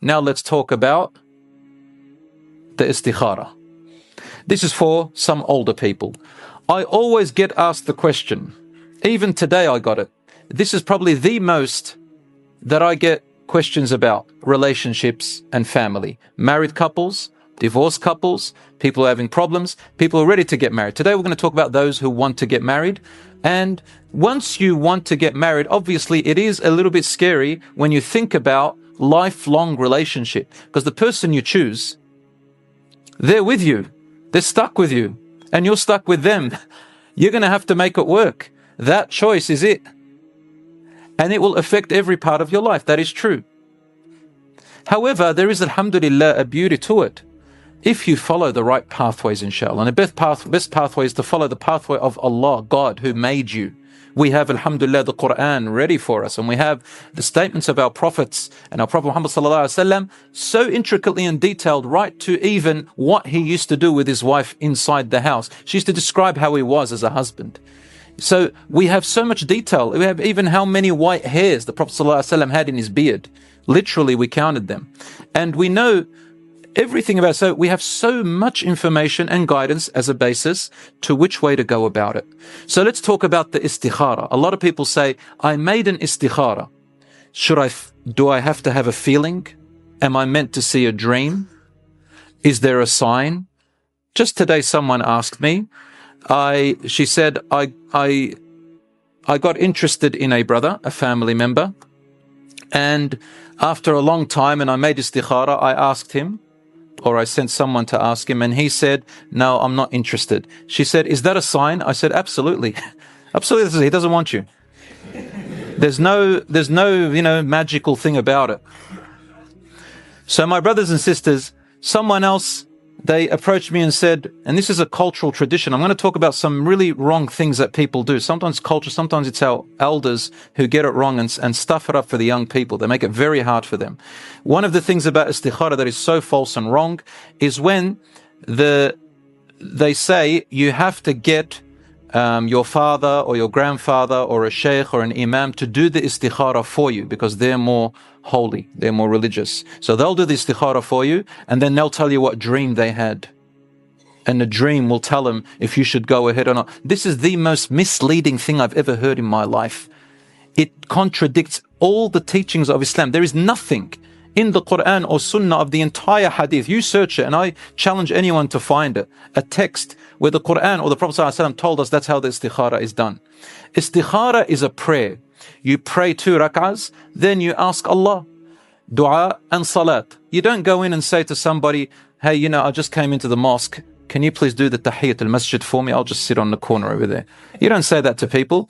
Now let's talk about the Istikhara. This is for some older people. I always get asked the question, even today I got it. This is probably the most that I get questions about relationships and family. Married couples, divorced couples, people having problems, people who are ready to get married. Today we're going to talk about those who want to get married. And once you want to get married, obviously it is a little bit scary when you think about lifelong relationship, because the person you choose, they're with you, they're stuck with you, and you're stuck with them. You're going to have to make it work. That choice is it. And it will affect every part of your life. That is true. However, there is, alhamdulillah, a beauty to it. If you follow the right pathways, inshallah. And the best pathway is to follow the pathway of Allah, God, who made you. We have, alhamdulillah, the Quran ready for us. And we have the statements of our prophets and our Prophet Muhammad sallallahu alaihi wasallam so intricately and detailed, right to even what he used to do with his wife inside the house. She used to describe how he was as a husband. So we have so much detail. We have even how many white hairs the Prophet ﷺ had in his beard. Literally, we counted them. And we know everything about it. So we have so much information and guidance as a basis to which way to go about it. So let's talk about the istikhara. A lot of people say, I made an istikhara. Do I have to have a feeling? Am I meant to see a dream? Is there a sign? Just today someone asked me, she said, I got interested in a brother, a family member, and after a long time, and I made istikhara, I asked him, or I sent someone to ask him, and he said, no, I'm not interested. She said, is that a sign? I said, absolutely. Absolutely, he doesn't want you. There's no, magical thing about it. So my brothers and sisters, someone else, they approached me and said, and this is a cultural tradition, I'm going to talk about some really wrong things that people do. Sometimes culture, sometimes it's our elders who get it wrong and stuff it up for the young people. They make it very hard for them. One of the things about istikhara that is so false and wrong is when they say you have to get your father or your grandfather or a sheikh or an imam to do the istikhara for you because they're more holy, they're more religious. So they'll do the istikhara for you and then they'll tell you what dream they had. And the dream will tell them if you should go ahead or not. This is the most misleading thing I've ever heard in my life. It contradicts all the teachings of Islam. There is nothing in the Quran or Sunnah of the entire hadith. You search it and I challenge anyone to find it. A text where the Quran or the Prophet ﷺ told us that's how the istikhara is done. Istikhara is a prayer. You pray 2 rak'ahs, then you ask Allah. Dua and salat. You don't go in and say to somebody, hey, I just came into the mosque. Can you please do the tahiyyat al-masjid for me? I'll just sit on the corner over there. You don't say that to people.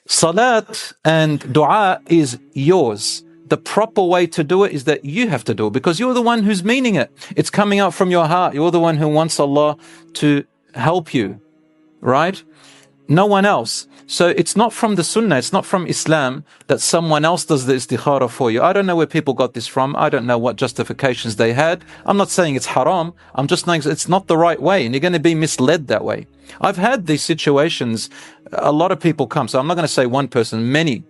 Salat and dua is yours. The proper way to do it is that you have to do it because you're the one who's meaning it. It's coming out from your heart. You're the one who wants Allah to help you, right? No one else. So it's not from the Sunnah, it's not from Islam that someone else does the istikhara for you. I don't know where people got this from. I don't know what justifications they had. I'm not saying it's haram. I'm just saying it's not the right way and you're going to be misled that way. I've had these situations. A lot of people come. So I'm not going to say one person, many.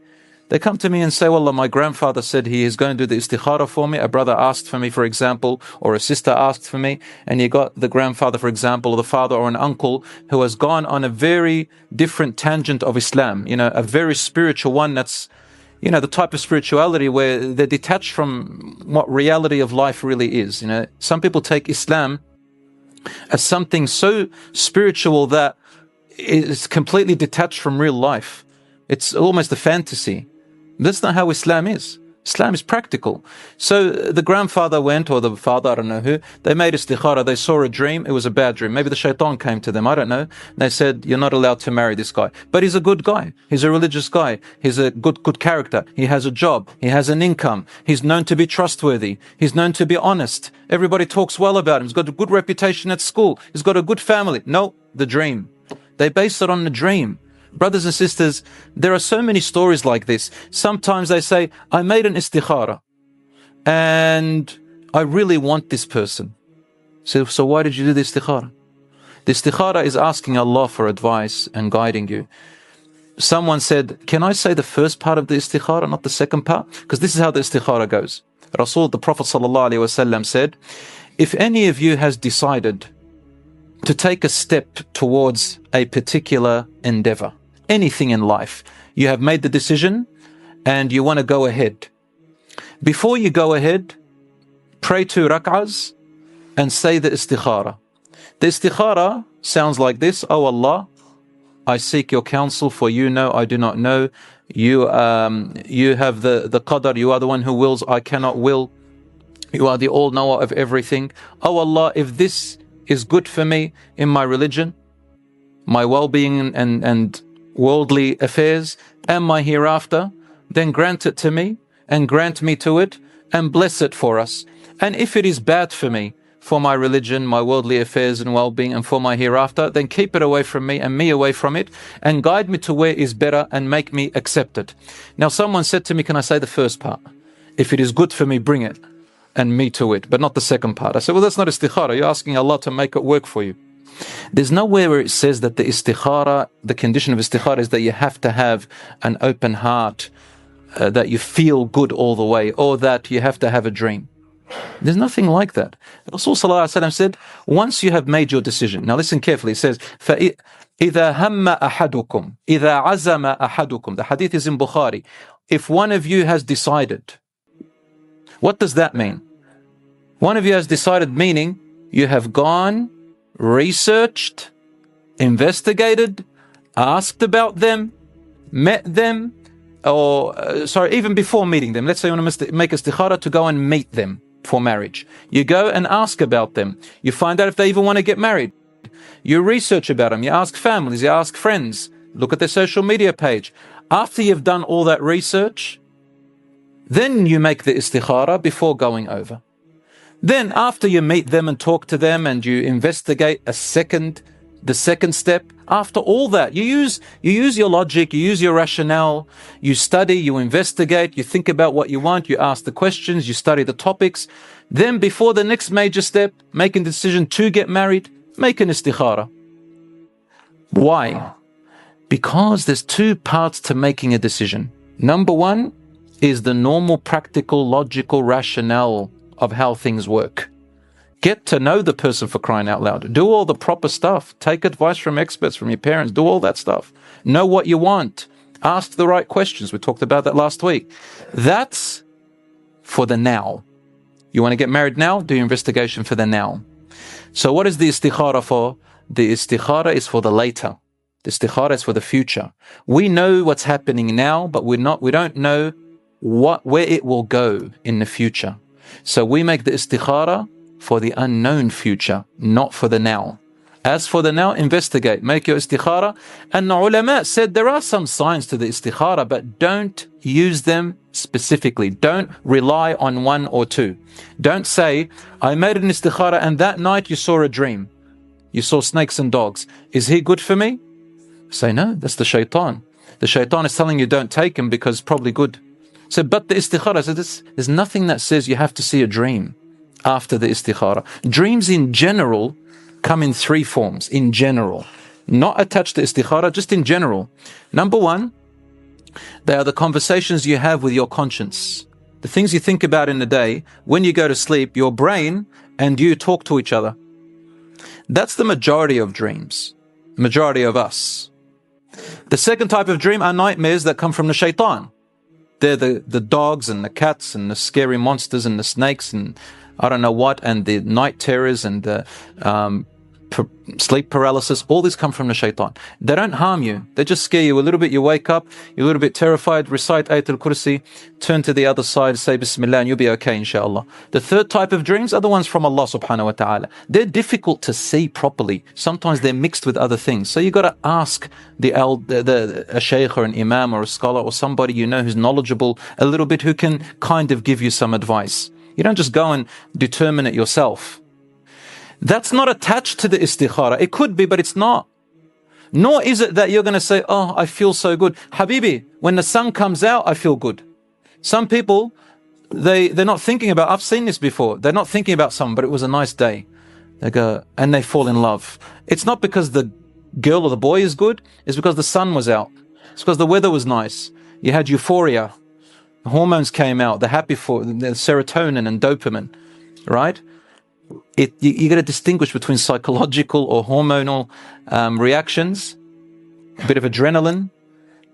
They come to me and say, well, my grandfather said he is going to do the istikhara for me. A brother asked for me, for example, or a sister asked for me. And you got the grandfather, for example, or the father or an uncle who has gone on a very different tangent of Islam, a very spiritual one that's, the type of spirituality where they're detached from what reality of life really is. Some people take Islam as something so spiritual that it's completely detached from real life. It's almost a fantasy. That's not how Islam is. Islam is practical. So the grandfather went, or the father, I don't know who, they made istikhara, they saw a dream, it was a bad dream. Maybe the shaitan came to them, I don't know. They said, you're not allowed to marry this guy. But he's a good guy. He's a religious guy. He's a good character. He has a job. He has an income. He's known to be trustworthy. He's known to be honest. Everybody talks well about him. He's got a good reputation at school. He's got a good family. No, the dream. They base it on the dream. Brothers and sisters, there are so many stories like this. Sometimes they say, I made an istikhara and I really want this person. So why did you do the istikhara? The istikhara is asking Allah for advice and guiding you. Someone said, can I say the first part of the istikhara, not the second part? Because this is how the istikhara goes. The Prophet ﷺ said, if any of you has decided to take a step towards a particular endeavor, anything in life, you have made the decision and you want to go ahead. Before you go ahead, pray 2 rak'ahs and say the istikhara. The istikhara sounds like this: Oh Allah, I seek your counsel, for you know I do not know. You have the qadar, you are the one who wills, I cannot will. You are the all-knower of everything. Oh Allah, if this is good for me in my religion, my well-being and worldly affairs, and my hereafter, then grant it to me, and grant me to it, and bless it for us. And if it is bad for me, for my religion, my worldly affairs and well-being, and for my hereafter, then keep it away from me and me away from it, and guide me to where is better and make me accept it. Now someone said to me, can I say the first part? If it is good for me, bring it, and me to it, but not the second part. I said, well, that's not istikhara. You're asking Allah to make it work for you. There's nowhere where it says that the istikhara, the condition of istikhara is that you have to have an open heart, that you feel good all the way, or that you have to have a dream. There's nothing like that. Rasul ﷺ said, once you have made your decision, now listen carefully, it says, فَإِذَا هَمَّ أَحَدُكُمْ إِذَا عَزَمَ أَحَدُكُمْ. The hadith is in Bukhari. If one of you has decided, what does that mean? One of you has decided, meaning you have gone, researched, investigated, asked about them, met them, or even before meeting them. Let's say you want to make istikhara to go and meet them for marriage. You go and ask about them. You find out if they even want to get married. You research about them. You ask families, you ask friends, look at their social media page. After you've done all that research, then you make the istikhara before going over. Then after you meet them and talk to them and you investigate the second step, after all that, you use your logic, you use your rationale, you study, you investigate, you think about what you want, you ask the questions, you study the topics. Then before the next major step, making the decision to get married, make an istikhara. Why? Because there's 2 parts to making a decision. Number 1 is the normal, practical, logical rationale of how things work. Get to know the person, for crying out loud. Do all the proper stuff. Take advice from experts, from your parents. Do all that stuff. Know what you want. Ask the right questions. We talked about that last week. That's for the now. You want to get married now? Do your investigation for the now. So what is the istikhara for? The istikhara is for the later. The istikhara is for the future. We know what's happening now, but we don't know where it will go in the future. So we make the istikhara for the unknown future, not for the now. As for the now, investigate, make your istikhara. And the ulama said there are some signs to the istikhara, but don't use them specifically. Don't rely on 1 or 2. Don't say, I made an istikhara and that night you saw a dream. You saw snakes and dogs. Is he good for me? Say, no, that's the shaitan. The shaitan is telling you don't take him because it's probably good. So, but the istikhara, so there's nothing that says you have to see a dream after the istikhara. Dreams in general come in 3 forms, in general. Not attached to istikhara, just in general. Number 1, they are the conversations you have with your conscience. The things you think about in the day, when you go to sleep, your brain and you talk to each other. That's the majority of dreams, majority of us. The second type of dream are nightmares that come from the shaitan. They're the dogs and the cats and the scary monsters and the snakes and I don't know what, and the night terrors and the sleep paralysis. All these come from the shaitan. They don't harm you. They just scare you a little bit. You wake up, you're a little bit terrified, recite Ayatul Kursi, turn to the other side, say Bismillah, and you'll be okay, inshallah. The third type of dreams are the ones from Allah subhanahu wa ta'ala. They're difficult to see properly. Sometimes they're mixed with other things. So you got to ask a shaykh or an imam or a scholar or somebody you know who's knowledgeable a little bit, who can kind of give you some advice. You don't just go and determine it yourself. That's not attached to the istikhara. It could be, but it's not. Nor is it that you're going to say, oh, I feel so good. Habibi, when the sun comes out, I feel good. Some people, they're not thinking about, I've seen this before. They're not thinking about someone, but it was a nice day. They go, and they fall in love. It's not because the girl or the boy is good, it's because the sun was out. It's because the weather was nice. You had euphoria. The hormones came out, the serotonin and dopamine, right? You got to distinguish between psychological or hormonal reactions, a bit of adrenaline,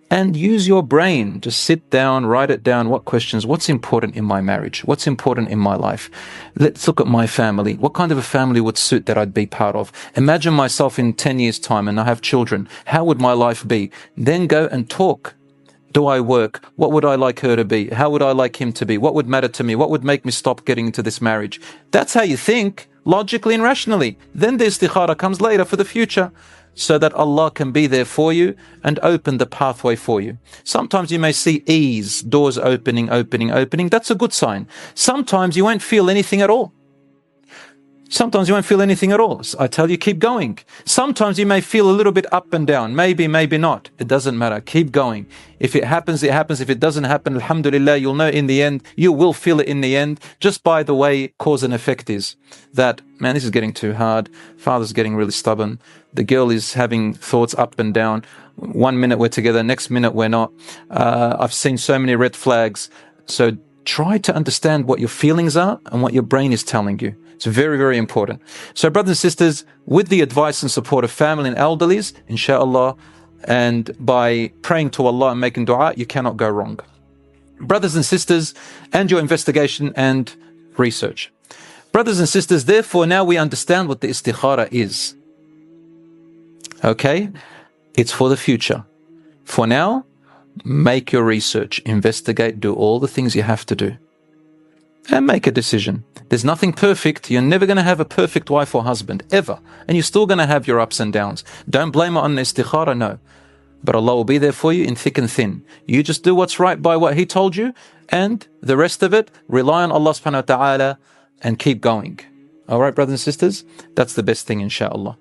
and use your brain. Just sit down, write it down. What questions? What's important in my marriage? What's important in my life? Let's look at my family. What kind of a family would suit that I'd be part of? Imagine myself in 10 years' time and I have children. How would my life be? Then go and talk. Do I work? What would I like her to be? How would I like him to be? What would matter to me? What would make me stop getting into this marriage? That's how you think, logically and rationally. Then the istikhara comes later for the future, so that Allah can be there for you and open the pathway for you. Sometimes you may see ease, doors opening. That's a good sign. Sometimes you won't feel anything at all. I tell you, keep going. Sometimes you may feel a little bit up and down. Maybe not. It doesn't matter. Keep going. If it happens, it happens. If it doesn't happen, alhamdulillah, you'll know in the end. You will feel it in the end, just by the way cause and effect is. That, man, this is getting too hard. Father's getting really stubborn. The girl is having thoughts up and down. 1 minute we're together, next minute we're not. I've seen so many red flags. So try to understand what your feelings are and what your brain is telling you. It's very, very important. So brothers and sisters, with the advice and support of family and elderlies, inshallah, and by praying to Allah and making dua, you cannot go wrong. Brothers and sisters, and your investigation and research. Brothers and sisters, therefore now we understand what the istikhara is. Okay? It's for the future. For now, make your research, investigate, do all the things you have to do, and make a decision. There's nothing perfect. You're never going to have a perfect wife or husband, ever. And you're still going to have your ups and downs. Don't blame it on the istikhara, no. But Allah will be there for you in thick and thin. You just do what's right by what He told you, and the rest of it, rely on Allah subhanahu wa ta'ala and keep going. Alright, brothers and sisters? That's the best thing, inshallah.